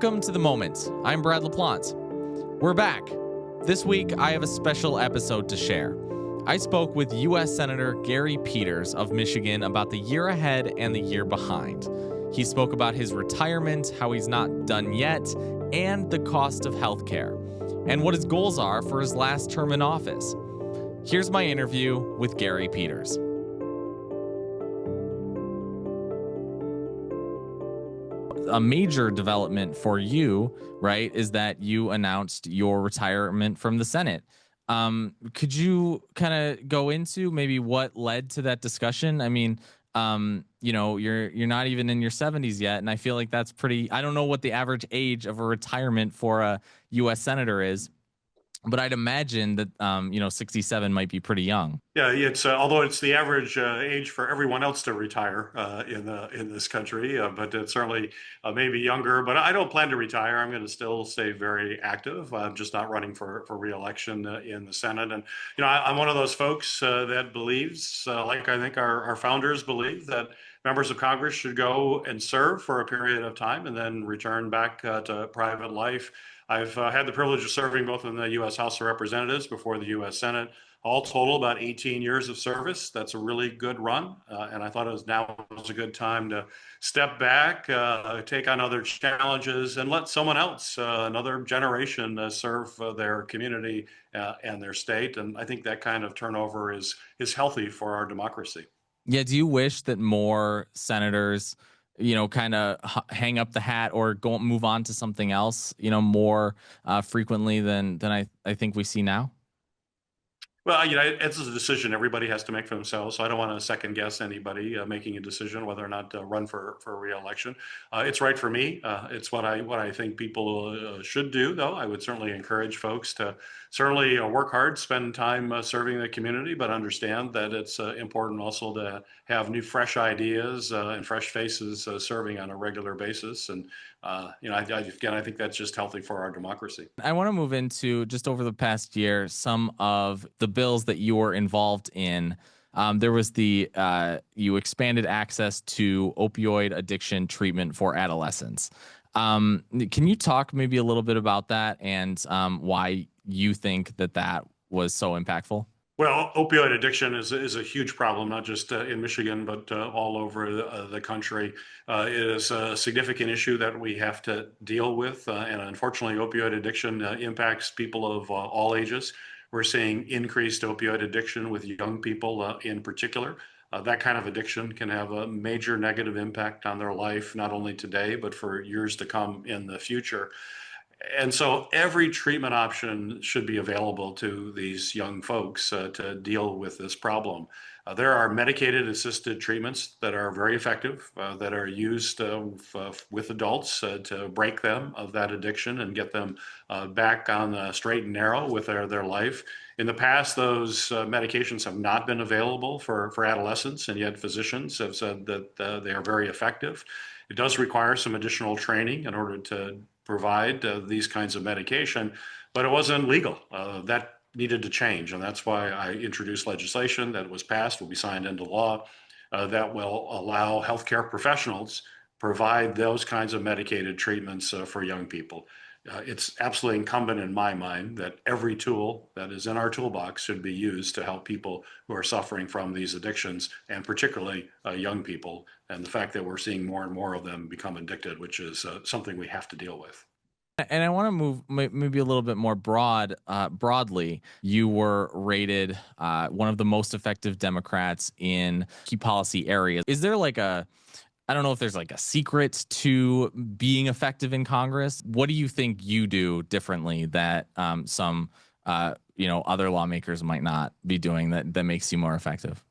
Welcome to The Moment. I'm Brad LaPlante. We're back. This week, I have a special episode to share. I spoke with U.S. Senator Gary Peters of Michigan about the year ahead and the year behind. He spoke about his retirement, how he's not done yet, and the cost of health care, and what his goals are for his last term in office. Here's my interview with Gary Peters. A major development for you, right, is that you announced your retirement from the Senate. Could you kind of go into maybe what led to that discussion? I mean, you're not even in your 70s yet, and I feel like that's pretty. I don't know what the average age of a retirement for a U.S. senator is, but I'd imagine that 67 might be pretty young. Yeah, it's although it's the average age for everyone else to retire in this country, but it's certainly maybe younger. But I don't plan to retire. I'm going to still stay very active. I'm just not running for re-election in the Senate. And I'm one of those folks that believes, like I think our founders believe, that members of Congress should go and serve for a period of time and then return back to private life. I've had the privilege of serving both in the U.S. House of Representatives before the U.S. Senate. All total, about 18 years of service. That's a really good run. And I thought it was a good time to step back, take on other challenges, and let someone else, another generation, serve their community and their state. And I think that kind of turnover is healthy for our democracy. Yeah. Do you wish that more senators, kind of hang up the hat or move on to something else, more frequently than I think we see now? Well, it's a decision everybody has to make for themselves. So I don't want to second guess anybody making a decision whether or not to run for re-election. It's right for me. It's what I think people should do, though. I would certainly encourage folks to certainly work hard, spend time serving the community, but understand that it's important also to have new, fresh ideas and fresh faces serving on a regular basis. And I think that's just healthy for our democracy. I want to move into, just over the past year, some of the bills that you were involved in. There was you expanded access to opioid addiction treatment for adolescents. Can you talk maybe a little bit about that and why you think that was so impactful? Well, opioid addiction is a huge problem, not just in Michigan, but all over the country. It is a significant issue that we have to deal with. And unfortunately, opioid addiction impacts people of all ages. We're seeing increased opioid addiction with young people in particular. That kind of addiction can have a major negative impact on their life, not only today, but for years to come in the future. And so every treatment option should be available to these young folks to deal with this problem. There are medicated assisted treatments that are very effective, that are used with adults to break them of that addiction and get them back on the straight and narrow with their life. In the past, those medications have not been available for adolescents, and yet physicians have said that they are very effective. It does require some additional training in order to provide these kinds of medication, but it wasn't legal. That needed to change, and that's why I introduced legislation that was passed, will be signed into law, that will allow healthcare professionals provide those kinds of medicated treatments for young people. It's absolutely incumbent in my mind that every tool that is in our toolbox should be used to help people who are suffering from these addictions, and particularly young people. And the fact that we're seeing more and more of them become addicted, which is something we have to deal with. And I want to move maybe a little bit more broadly. You were rated one of the most effective Democrats in key policy areas. Is there I don't know if there's a secret to being effective in Congress? What do you think you do differently that some other lawmakers might not be doing that makes you more effective?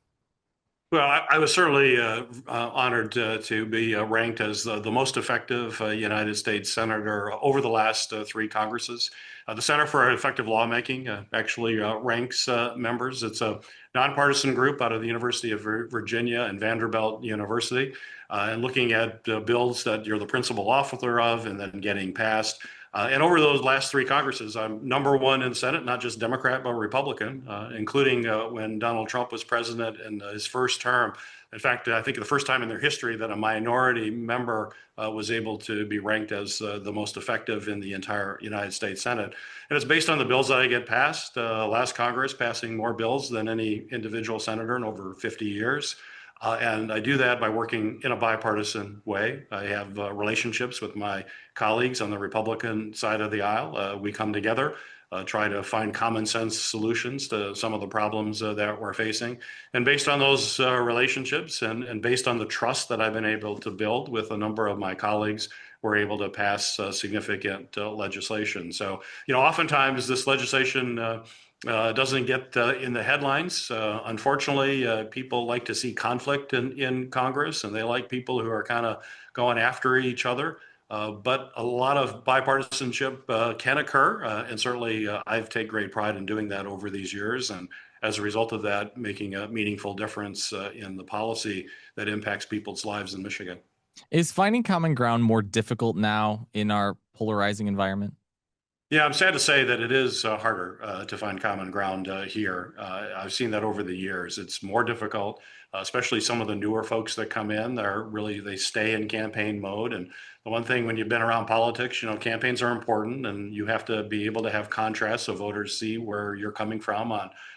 Well, I was certainly honored to be ranked as the most effective United States senator over the last three Congresses. The Center for Effective Lawmaking actually ranks members. It's a nonpartisan group out of the University of Virginia and Vanderbilt University, and looking at bills that you're the principal author of and then getting passed. And over those last three Congresses, I'm number one in the Senate, not just Democrat, but Republican, including when Donald Trump was president in his first term. In fact, I think the first time in their history that a minority member was able to be ranked as the most effective in the entire United States Senate. And it's based on the bills that I get passed. Last Congress passing more bills than any individual senator in over 50 years. And I do that by working in a bipartisan way. I have relationships with my colleagues on the Republican side of the aisle. We come together, try to find common sense solutions to some of the problems that we're facing. And based on those relationships and based on the trust that I've been able to build with a number of my colleagues, we're able to pass significant legislation. So, oftentimes this legislation doesn't get in the headlines. Unfortunately, people like to see conflict in Congress, and they like people who are kind of going after each other. But a lot of bipartisanship can occur, and certainly I've taken great pride in doing that over these years. And as a result of that, making a meaningful difference in the policy that impacts people's lives in Michigan. Is finding common ground more difficult now in our polarizing environment? Yeah, I'm sad to say that it is harder to find common ground here. I've seen that over the years. It's more difficult, especially some of the newer folks that come in. They stay in campaign mode. And the one thing when you've been around politics, campaigns are important, and you have to be able to have contrast so voters see where you're coming from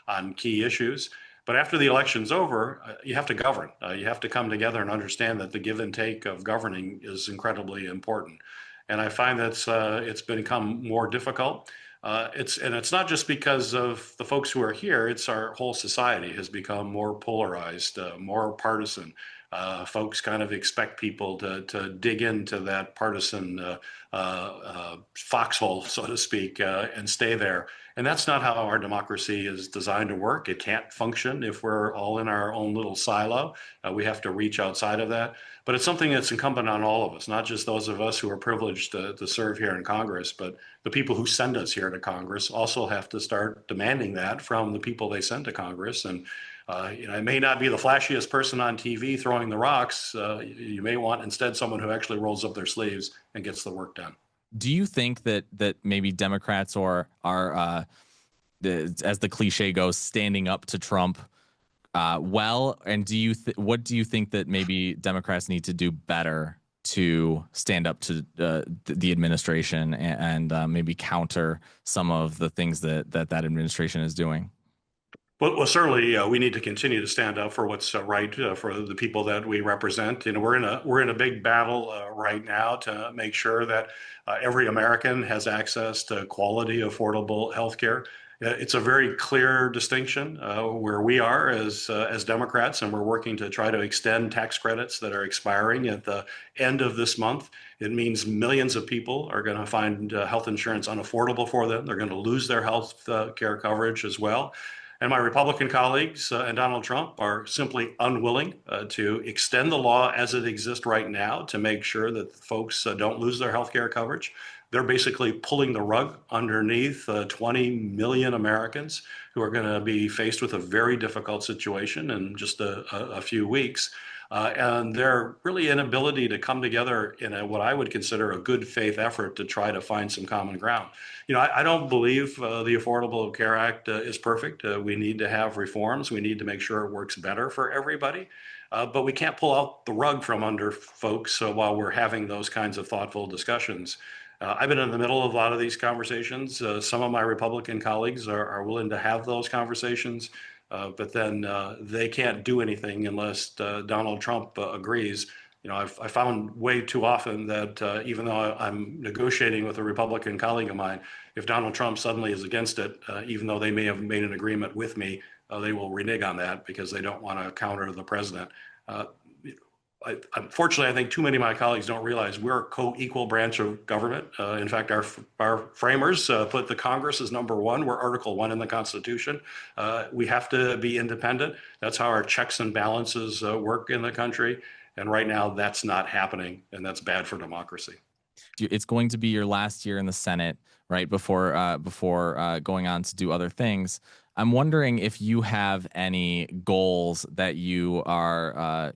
on key issues. But after the election's over, you have to govern. You have to come together and understand that the give and take of governing is incredibly important. And I find that it's become more difficult. It's not just because of the folks who are here. It's our whole society has become more polarized, more partisan. Folks kind of expect people to dig into that partisan foxhole, so to speak, and stay there. And that's not how our democracy is designed to work. It can't function if we're all in our own little silo. We have to reach outside of that. But it's something that's incumbent on all of us, not just those of us who are privileged to serve here in Congress, but the people who send us here to Congress also have to start demanding that from the people they send to Congress. And it may not be the flashiest person on TV throwing the rocks. You may want instead someone who actually rolls up their sleeves and gets the work done. Do you think that maybe Democrats or are, as the cliche goes, standing up to Trump well? And what do you think that maybe Democrats need to do better to stand up to the administration and maybe counter some of the things that administration is doing? Well, certainly we need to continue to stand up for what's right for the people that we represent. We're in a big battle right now to make sure that every American has access to quality, affordable health care. It's a very clear distinction where we are as Democrats, and we're working to try to extend tax credits that are expiring at the end of this month. It means millions of people are going to find health insurance unaffordable for them. They're going to lose their health care coverage as well. And my Republican colleagues and Donald Trump are simply unwilling to extend the law as it exists right now to make sure that folks don't lose their health care coverage. They're basically pulling the rug underneath 20 million Americans who are going to be faced with a very difficult situation in just a few weeks. And their really inability to come together in what I would consider a good faith effort to try to find some common ground. I don't believe the Affordable Care Act is perfect. We need to have reforms. We need to make sure it works better for everybody. But we can't pull out the rug from under folks while we're having those kinds of thoughtful discussions. I've been in the middle of a lot of these conversations. Some of my Republican colleagues are willing to have those conversations. But then they can't do anything unless Donald Trump agrees. I found way too often that even though I'm negotiating with a Republican colleague of mine, if Donald Trump suddenly is against it, even though they may have made an agreement with me, they will renege on that because they don't want to counter the president. Unfortunately, I think too many of my colleagues don't realize we're a co-equal branch of government. In fact, our framers put the Congress as number one. We're Article 1 in the Constitution. We have to be independent. That's how our checks and balances work in the country. And right now, that's not happening, and that's bad for democracy. It's going to be your last year in the Senate, right before going on to do other things. I'm wondering if you have any goals that you are,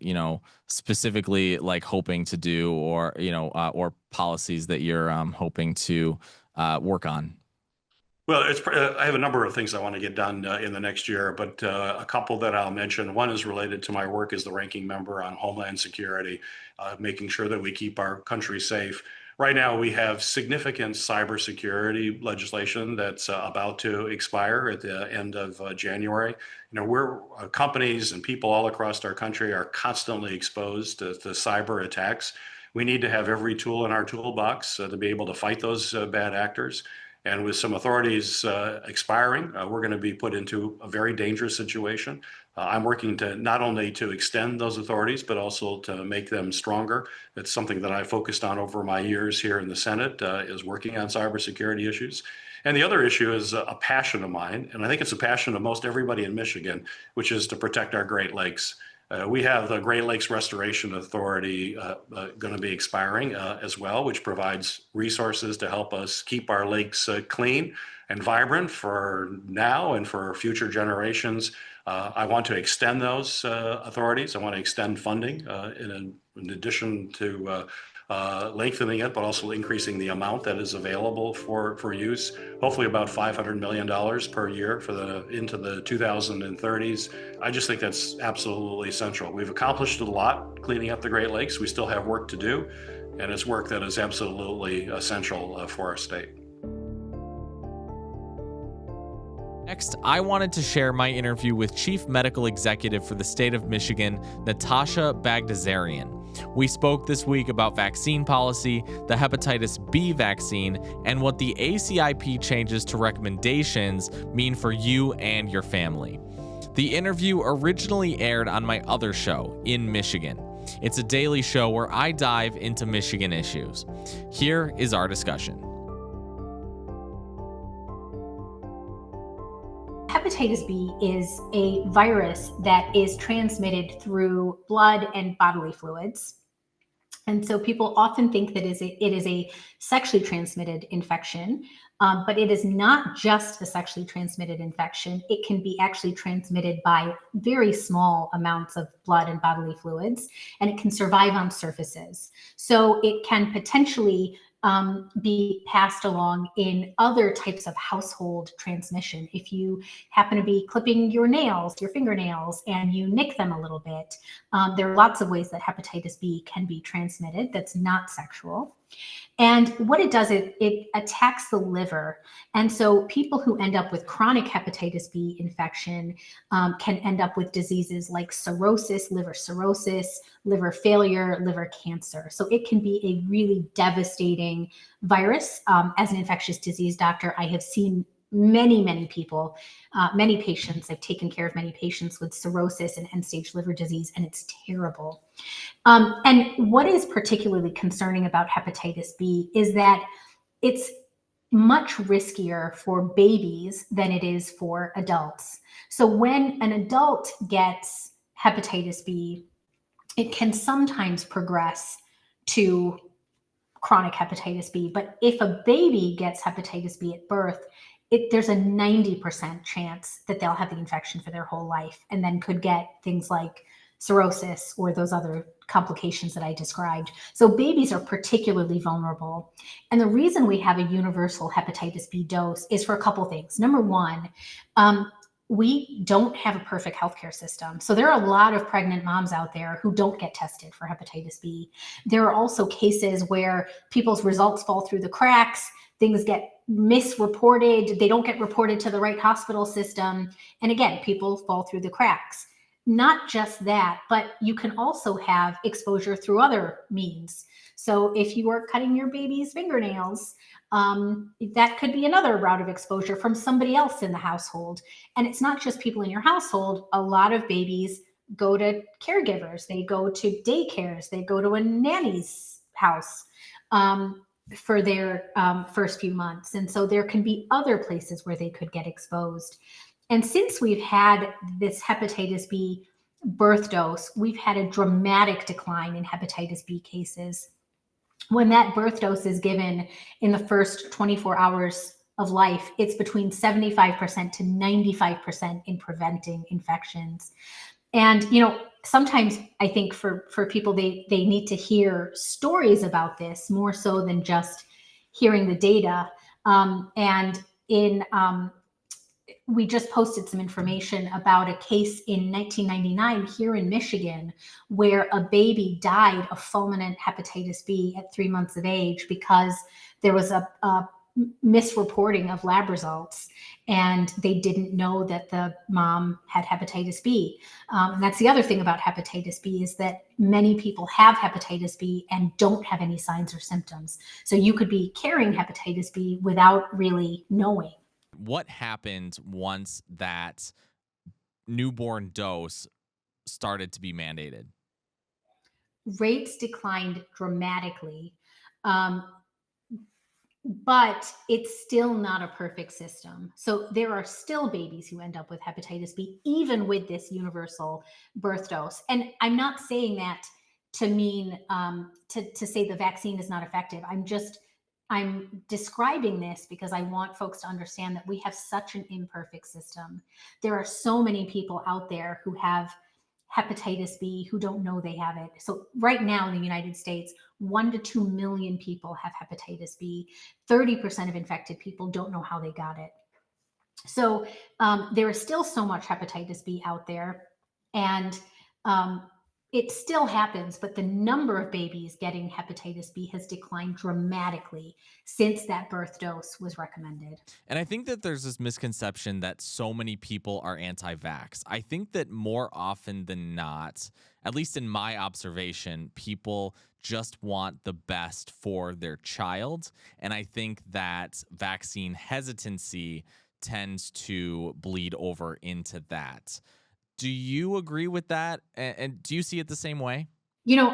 specifically like hoping to do, or policies that you're hoping to work on. Well, I have a number of things I want to get done in the next year, but a couple that I'll mention. One is related to my work as the ranking member on Homeland Security, making sure that we keep our country safe. Right now, we have significant cybersecurity legislation that's about to expire at the end of January. We're companies and people all across our country are constantly exposed to cyber attacks. We need to have every tool in our toolbox to be able to fight those bad actors. And with some authorities expiring, we're going to be put into a very dangerous situation. I'm working to not only to extend those authorities, but also to make them stronger. It's something that I focused on over my years here in the Senate, is working on cybersecurity issues. And the other issue is a passion of mine, and I think it's a passion of most everybody in Michigan, which is to protect our Great Lakes. We have the Great Lakes Restoration Authority going to be expiring as well, which provides resources to help us keep our lakes clean and vibrant for now and for future generations. I want to extend those authorities. I want to extend funding in addition to lengthening it, but also increasing the amount that is available for use. Hopefully about $500 million per year into the 2030s. I just think that's absolutely essential. We've accomplished a lot cleaning up the Great Lakes. We still have work to do, and it's work that is absolutely essential for our state. Next, I wanted to share my interview with Chief Medical Executive for the state of Michigan, Natasha Bagdasarian. We spoke this week about vaccine policy, the hepatitis B vaccine, and what the ACIP changes to recommendations mean for you and your family. The interview originally aired on my other show, In Michigan. It's a daily show where I dive into Michigan issues. Here is our discussion. Hepatitis B is a virus that is transmitted through blood and bodily fluids. And so people often think that it is a sexually transmitted infection, but it is not just a sexually transmitted infection. It can be actually transmitted by very small amounts of blood and bodily fluids, and it can survive on surfaces. So it can potentially be passed along in other types of household transmission. If you happen to be clipping your fingernails, and you nick them a little bit, there are lots of ways that hepatitis B can be transmitted that's not sexual. And what it does, it attacks the liver. And so people who end up with chronic hepatitis B infection can end up with diseases like cirrhosis, liver failure, liver cancer. So it can be a really devastating virus. As an infectious disease doctor, I have seen many people, many patients. I've taken care of many patients with cirrhosis and end-stage liver disease, and it's terrible. And what is particularly concerning about hepatitis B is that it's much riskier for babies than it is for adults. So when an adult gets hepatitis B, it can sometimes progress to chronic hepatitis B. But if a baby gets hepatitis B at birth, there's a 90% chance that they'll have the infection for their whole life, and then could get things like cirrhosis or those other complications that I described. So babies are particularly vulnerable. And the reason we have a universal hepatitis B dose is for a couple things. Number one, we don't have a perfect healthcare system. So there are a lot of pregnant moms out there who don't get tested for hepatitis B. There are also cases where people's results fall through the cracks, things get misreported, they don't get reported to the right hospital system. And again, people fall through the cracks. Not just that, but you can also have exposure through other means. So if you are cutting your baby's fingernails, that could be another route of exposure from somebody else in the household. And it's not just people in your household. A lot of babies go to caregivers, they go to daycares, they go to a nanny's house for their first few months. And so there can be other places where they could get exposed. And since we've had this hepatitis B birth dose, we've had a dramatic decline in hepatitis B cases. When that birth dose is given in the first 24 hours of life, it's between 75% to 95% in preventing infections. And, sometimes I think for people, they need to hear stories about this more so than just hearing the data. And in we just posted some information about a case in 1999 here in Michigan where a baby died of fulminant hepatitis B at 3 months of age because there was a misreporting of lab results and they didn't know that the mom had hepatitis B. And that's the other thing about hepatitis B is that many people have hepatitis B and don't have any signs or symptoms. So you could be carrying hepatitis B without really knowing. What happened once that newborn dose started to be mandated? Rates declined dramatically. Um, but it's still not a perfect system. So there are still babies who end up with hepatitis B, even with this universal birth dose. And I'm not saying that to mean to say the vaccine is not effective. I'm describing this because I want folks to understand that we have such an imperfect system. There are so many people out there who have hepatitis B who don't know they have it. So right now in the United States, 1 to 2 million people have hepatitis B. 30% of infected people don't know how they got it. So there is still so much hepatitis B out there, and um, it still happens, but the number of babies getting hepatitis B has declined dramatically since that birth dose was recommended. And I think that there's this misconception that so many people are anti vax. I think that more often than not, at least in my observation, people just want the best for their child. And I think that vaccine hesitancy tends to bleed over into that. Do you agree with that? And do you see it the same way?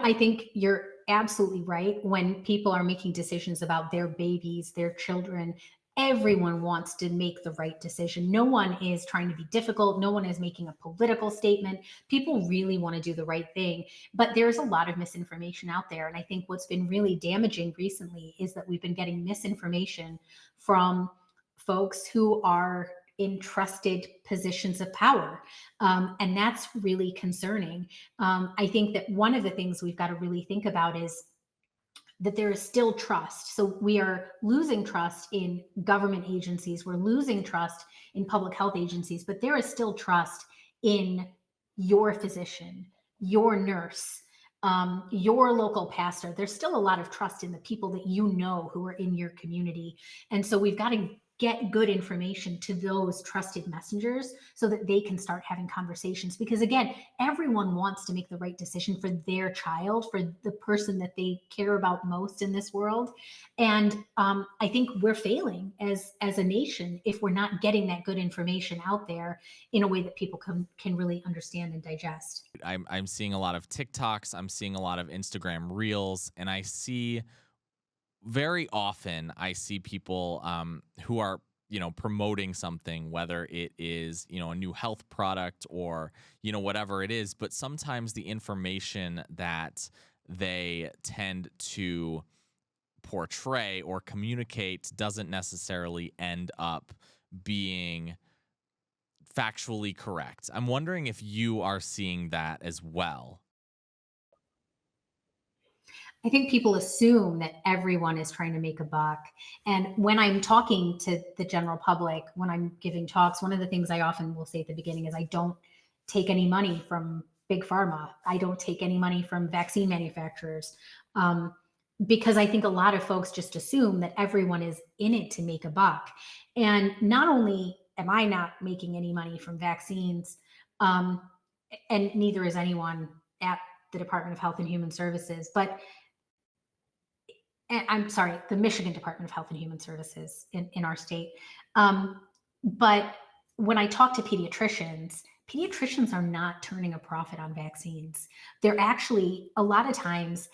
I think you're absolutely right. When people are making decisions about their babies, their children, everyone wants to make the right decision. No one is trying to be difficult. No one is making a political statement. People really want to do the right thing. But there's a lot of misinformation out there. And I think what's been really damaging recently is that we've been getting misinformation from folks who are in trusted positions of power. And that's really concerning. I think that one of the things we've got to really think about is that there is still trust. So we are losing trust in government agencies, we're losing trust in public health agencies, but there is still trust in your physician, your nurse, your local pastor. There's still a lot of trust in the people that you know who are in your community. And so we've got to get good information to those trusted messengers so that they can start having conversations. Because again, everyone wants to make the right decision for their child, for the person that they care about most in this world. And I think we're failing as a nation if we're not getting that good information out there in a way that people can really understand and digest. I'm seeing a lot of TikToks, I'm seeing a lot of Instagram reels, and I see very often I see people who are promoting something, whether it is a new health product or whatever it is, but sometimes the information that they tend to portray or communicate doesn't necessarily end up being factually correct. I'm wondering if you are seeing that as well. I think people assume that everyone is trying to make a buck. And when I'm talking to the general public, when I'm giving talks, one of the things I often will say at the beginning is I don't take any money from big pharma. I don't take any money from vaccine manufacturers. Because I think a lot of folks just assume that everyone is in it to make a buck. And not only am I not making any money from vaccines, um, and neither is anyone at the Department of Health and Human Services, but I'm sorry, the Michigan Department of Health and Human Services in our state. But when I talk to pediatricians are not turning a profit on vaccines. They're actually, a lot of times,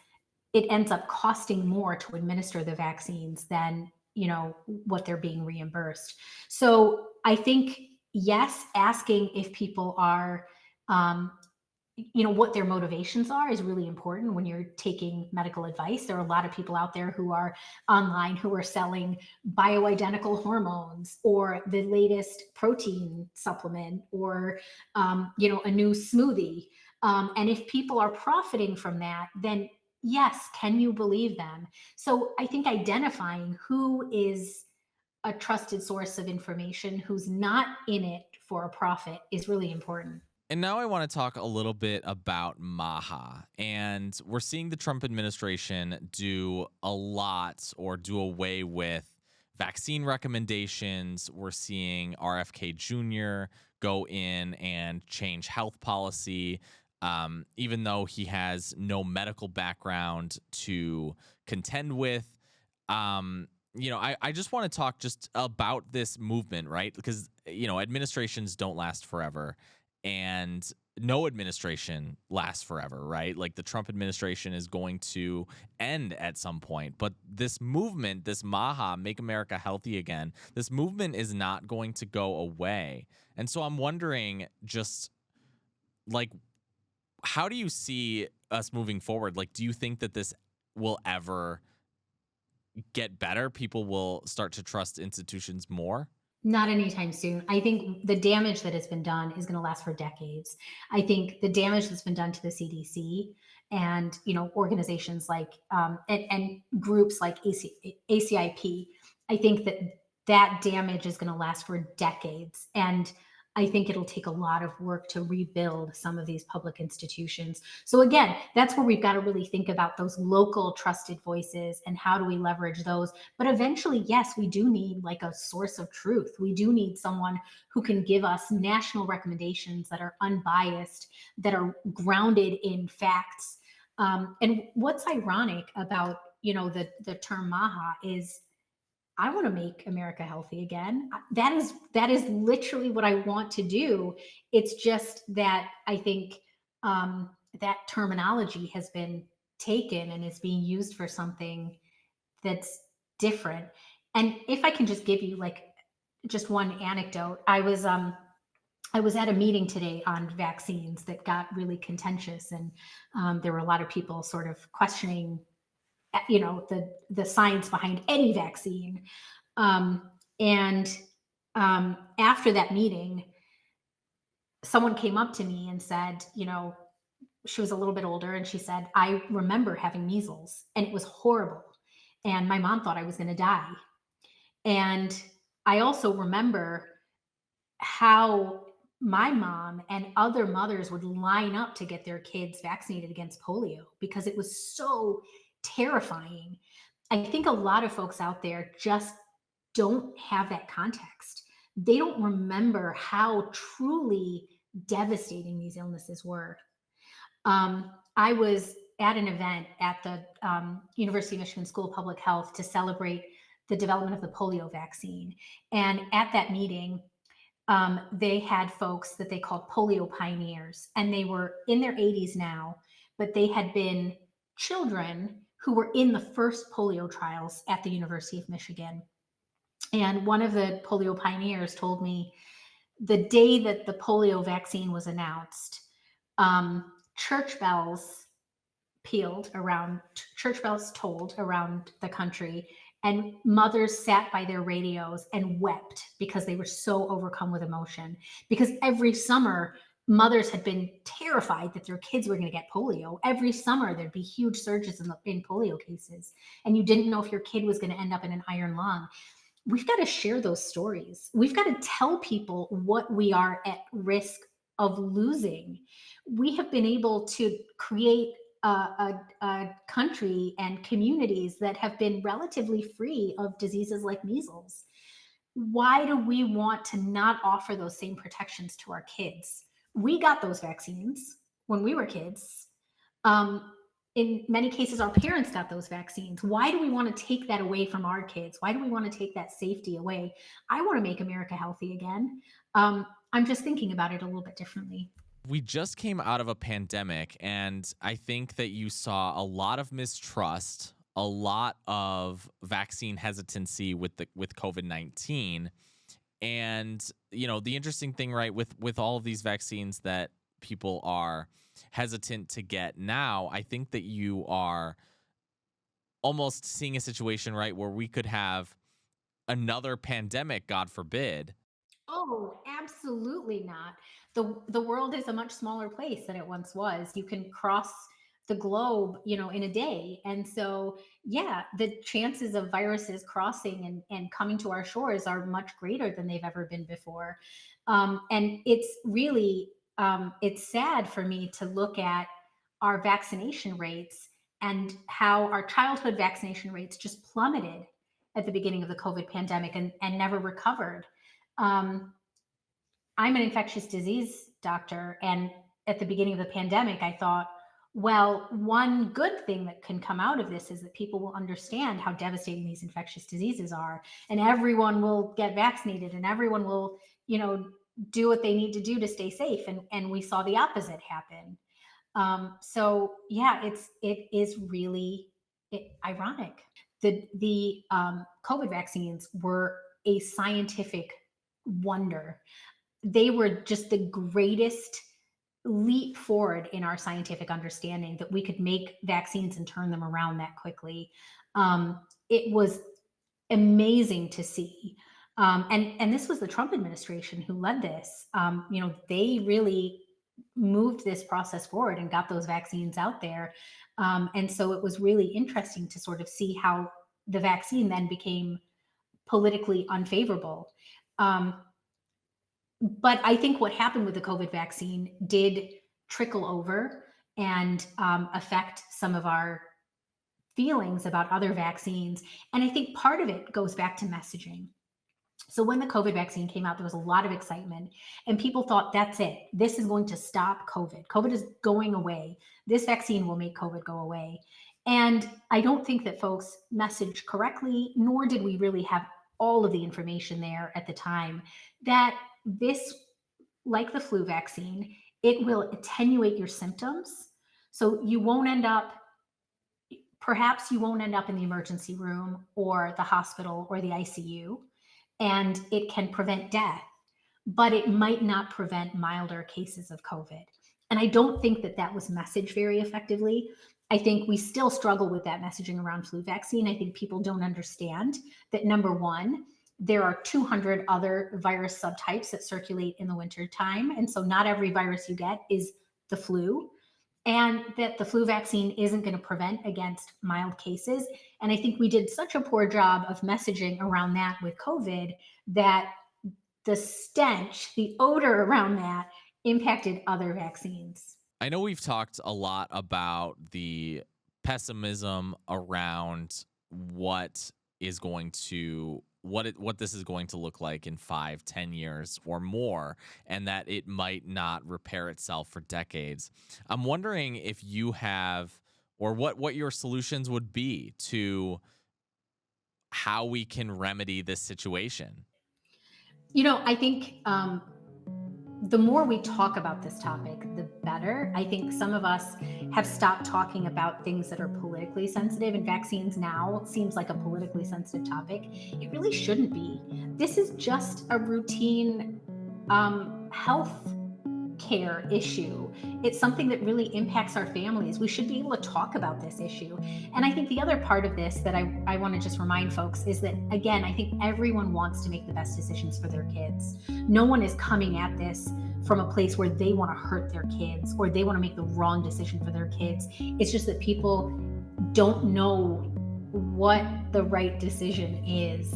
it ends up costing more to administer the vaccines than what they're being reimbursed. So I think, yes, asking if people are what their motivations are is really important when you're taking medical advice. There are a lot of people out there who are online who are selling bioidentical hormones or the latest protein supplement or a new smoothie. And if people are profiting from that, then yes, can you believe them? So I think identifying who is a trusted source of information who's not in it for a profit is really important. And now I want to talk a little bit about MAHA. And we're seeing the Trump administration do a lot or do away with vaccine recommendations. We're seeing RFK Jr. go in and change health policy, even though he has no medical background to contend with. I just want to talk just about this movement, right? Because, administrations don't last forever and no administration lasts forever, right? Like the Trump administration is going to end at some point. But this movement, this MAHA, Make America Healthy Again, this movement is not going to go away. And so I'm wondering just like, how do you see us moving forward? Like, do you think that this will ever get better? People will start to trust institutions more? Not anytime soon. I think the damage that has been done is going to last for decades. I think the damage that's been done to the CDC and organizations like and groups like ACIP, I think that damage is going to last for decades, and I think it'll take a lot of work to rebuild some of these public institutions. So again, that's where we've got to really think about those local trusted voices and how do we leverage those. But eventually, yes, we do need like a source of truth. We do need someone who can give us national recommendations that are unbiased, that are grounded in facts. And what's ironic about the term MAHA is I want to make America healthy again. That is literally what I want to do. It's just that I think that terminology has been taken and is being used for something that's different. And if I can just give you like just one anecdote, I was at a meeting today on vaccines that got really contentious, and there were a lot of people sort of questioning the science behind any vaccine. And after that meeting, someone came up to me and said, she was a little bit older, and she said, I remember having measles and it was horrible. And my mom thought I was going to die. And I also remember how my mom and other mothers would line up to get their kids vaccinated against polio because it was so terrifying. I think a lot of folks out there just don't have that context. They don't remember how truly devastating these illnesses were. I was at an event at the University of Michigan School of Public Health to celebrate the development of the polio vaccine. And at that meeting, they had folks that they called polio pioneers, and they were in their 80s now, but they had been children who were in the first polio trials at the University of Michigan. And one of the polio pioneers told me the day that the polio vaccine was announced, church bells church bells tolled around the country, and mothers sat by their radios and wept because they were so overcome with emotion. Because every summer, mothers had been terrified that their kids were going to get polio. Every summer, there'd be huge surges in polio cases, and you didn't know if your kid was going to end up in an iron lung. We've got to share those stories. We've got to tell people what we are at risk of losing. We have been able to create a country and communities that have been relatively free of diseases like measles. Why do we want to not offer those same protections to our kids? We got those vaccines when we were kids. In many cases, our parents got those vaccines. Why do we want to take that away from our kids? Why do we want to take that safety away? I want to make America healthy again. I'm just thinking about it a little bit differently. We just came out of a pandemic, and I think that you saw a lot of mistrust, a lot of vaccine hesitancy with COVID-19. And the interesting thing, right, with all of these vaccines that people are hesitant to get now, I think that you are almost seeing a situation, right, where we could have another pandemic, God forbid. Oh, absolutely not. The world is a much smaller place than it once was. You can cross the globe, in a day. And so, yeah, the chances of viruses crossing and coming to our shores are much greater than they've ever been before. And it's really, it's sad for me to look at our vaccination rates and how our childhood vaccination rates just plummeted at the beginning of the COVID pandemic and never recovered. Um, I'm an infectious disease doctor, and at the beginning of the pandemic, I thought, well, one good thing that can come out of this is that people will understand how devastating these infectious diseases are, and everyone will get vaccinated, and everyone will, do what they need to do to stay safe. And we saw the opposite happen. So yeah, it is really ironic. The COVID vaccines were a scientific wonder. They were just the greatest leap forward in our scientific understanding that we could make vaccines and turn them around that quickly. It was amazing to see. And this was the Trump administration who led this. They really moved this process forward and got those vaccines out there. And so it was really interesting to sort of see how the vaccine then became politically unfavorable. But I think what happened with the COVID vaccine did trickle over and affect some of our feelings about other vaccines. And I think part of it goes back to messaging. So when the COVID vaccine came out, there was a lot of excitement, and people thought, that's it. This is going to stop COVID. COVID is going away. This vaccine will make COVID go away. And I don't think that folks messaged correctly, nor did we really have all of the information there at the time, that this, like the flu vaccine, it will attenuate your symptoms. So you won't end up, perhaps you won't end up in the emergency room or the hospital or the ICU, and it can prevent death, but it might not prevent milder cases of COVID. And I don't think that that was messaged very effectively. I think we still struggle with that messaging around flu vaccine. I think people don't understand that, number one, there are 200 other virus subtypes that circulate in the winter time. And so not every virus you get is the flu, and that the flu vaccine isn't going to prevent against mild cases. And I think we did such a poor job of messaging around that with COVID that the stench, the odor around that impacted other vaccines. I know we've talked a lot about the pessimism around what is going to what this is going to look like in 5-10 years or more, and that it might not repair itself for decades. I'm wondering if you have, or what your solutions would be to how we can remedy this situation. I think the more we talk about this topic, the better. I think some of us have stopped talking about things that are politically sensitive, and vaccines now seems like a politically sensitive topic. It really shouldn't be. This is just a routine health care issue. It's something that really impacts our families. We should be able to talk about this issue. And I think the other part of this that I want to just remind folks is that, again, I think everyone wants to make the best decisions for their kids. No one is coming at this from a place where they want to hurt their kids or they want to make the wrong decision for their kids. It's just that people don't know what the right decision is.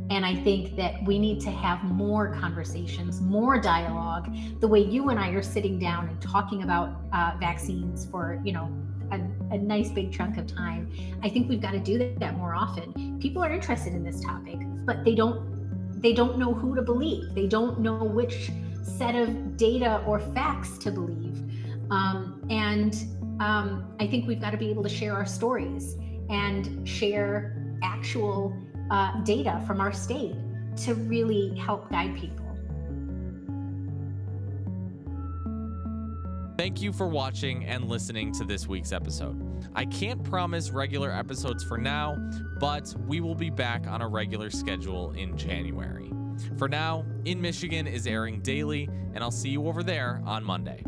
And I think that we need to have more conversations, more dialogue, the way you and I are sitting down and talking about vaccines for, a nice big chunk of time. I think we've got to do that more often. People are interested in this topic, but they don't know who to believe. They don't know which set of data or facts to believe. I think we've got to be able to share our stories and share actual data from our state to really help guide people. Thank you for watching and listening to this week's episode. I can't promise regular episodes for now, but we will be back on a regular schedule in January. For now, In Michigan is airing daily, and I'll see you over there on Monday.